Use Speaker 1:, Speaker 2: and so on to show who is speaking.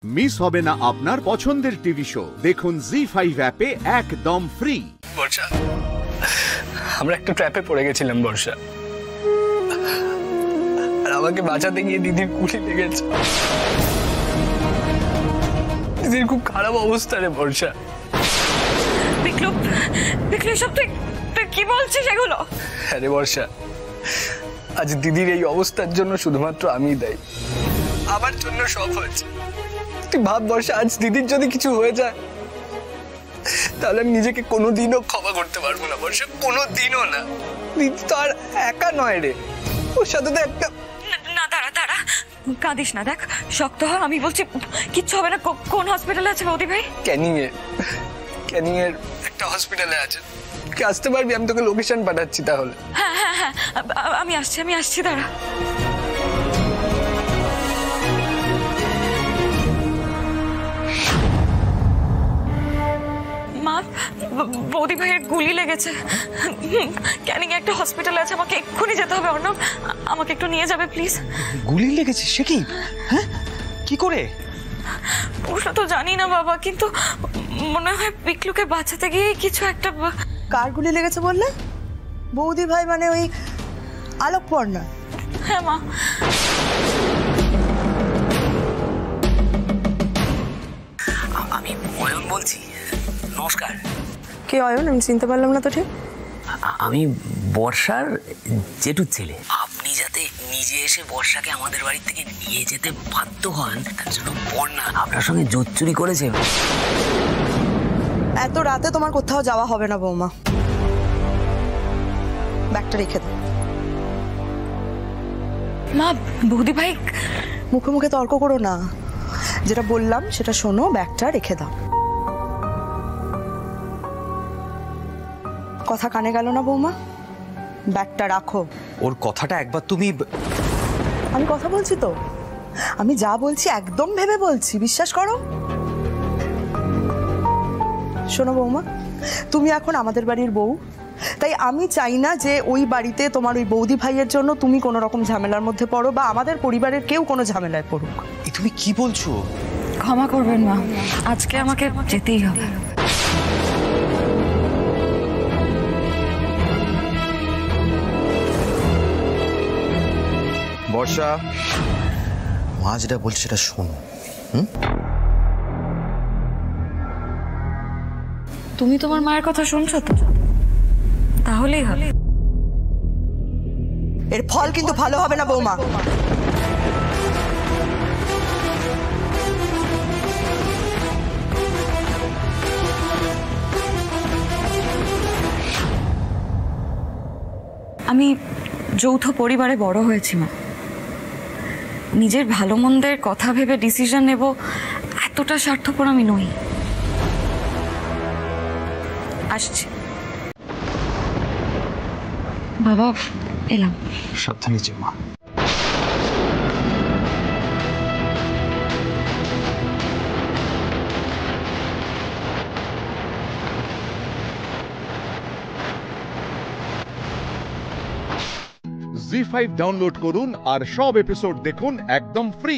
Speaker 1: Miss হবে না আপনার পছন্দের টিভি শো। দেখুন জি5 অ্যাপে একদম ফ্রি।
Speaker 2: বর্ষা, আমরা একটা ট্র্যাপে পড়ে গেছিলাম বর্ষা, আর আমাকে বাঁচাতে গিয়ে দিদির গুলি লেগেছে। দিদির খুব খারাপ অবস্থা রে বর্ষা।
Speaker 3: বিক্লু, বিক্লু সব তুই কি বলছিস এগুলো?
Speaker 2: হ্যাঁ রে বর্ষা, আজ দিদির এই অবস্থার জন্য শুধুমাত্র আমি দায়ী। আমার জন্য সব হয়েছে। তুই ভাব বর্ষা, আজ দিদির যদি কিছু হয়ে যায় তাহলে আমি নিজেকে কোনোদিনও ক্ষমা করতে পারবো না বর্ষা, কোনোদিনও না। দিদি তো আর একা নয় রে, ওর সাথে তো একটা...
Speaker 3: না দাঁড়া দাঁড়া, কাঁদিস না, দেখ শক্ত হ, আমি বলছি কিচ্ছু হবে না। কোন হসপিটালে আছে বৌদি ভাই?
Speaker 2: ক্যানিং এর একটা হসপিটালে আছে। তুই আসতে পারবি? আমি তোকে লোকেশন পাঠাচ্ছি তাহলে।
Speaker 3: হ্যাঁ হ্যাঁ হ্যাঁ, আমি আসছি দাঁড়া। মা, বৌদি ভাইয়ের গুলি লেগেছে, ক্যানিং একটা হসপিটালে আছে, আমাকে এক্ষুনি যেতে হবে। অর্ণব, আমাকে একটু নিয়ে যাবে প্লিজ।
Speaker 4: গুলি লেগেছে? সে কি? হ্যাঁ, কি করে?
Speaker 3: ওটা তো জানি না বাবা, কিন্তু মনে হয় বিক্লুকে বাঁচাতে গিয়ে কিছু একটা...
Speaker 5: কার গুলি লেগেছে বললে? বৌদি ভাই মানে ওই আলোকপর্ণা?
Speaker 3: হ্যাঁ মা।
Speaker 6: আমি অয়ন বলছি। নমস্কার।
Speaker 5: কে অয়ন? আমি চিনতে পারলাম না তো ঠিক।
Speaker 6: আমি বর্ষার জেঠুর ছেলে। আপনি যাতে নিজে এসে বর্ষাকে আমাদের বাড়ি থেকে নিয়ে যেতে বাধ্য হন, তার জন্য বন্যা আপনার সঙ্গে জোর চুরি করেছে।
Speaker 5: এত রাতে তোমার কোথাও যাওয়া হবে না বৌমা, ব্যাগটা রেখে দাও।
Speaker 3: মা, বৌদি ভাই...
Speaker 5: মুখে মুখে তর্ক করো না, যেটা বললাম সেটা শোনো, ব্যাগটা রেখে দাও। কথা কানে গেল না বৌমা? ব্যাগটা রাখো।
Speaker 4: ওর কথাটা একবার তুমি...
Speaker 5: আমি কথা বলছি তো, আমি যা বলছি একদম ভেবে বলছি, বিশ্বাস করো। শোনো বৌমা, তুমি এখন আমাদের বাড়ির বউ, তাই আমি চাই না যে ওই বাড়িতে তোমার ওই বৌদি ভাইয়ের জন্য তুমি কোনো রকম ঝামেলার মধ্যে পড়ো, বা আমাদের পরিবারের কেউ কোনো ঝামেলায় পড়ুক।
Speaker 4: তুমি কি বলছো?
Speaker 3: ক্ষমা করবেন মা, আজকে আমাকে যেতেই হবে।
Speaker 4: বর্ষা, মা যেটা বলছে সেটা শোনো।
Speaker 3: তুমি তোমার মায়ের কথা শুনছো তো? তাহলেই হবে।
Speaker 5: এর ফল কিন্তু ভালো হবে না বৌমা।
Speaker 3: আমি যৌথ পরিবারে বড় হয়েছি মা, নিজের ভালো মন্দের কথা ভেবে ডিসিশন নেব এতটা স্বার্থপর আমি নই। আসছি বাবা, এলাম।
Speaker 4: সাবধানে যে মা।
Speaker 1: জি5 ডাউনলোড করুন আর সব এপিসোড দেখুন একদম ফ্রি।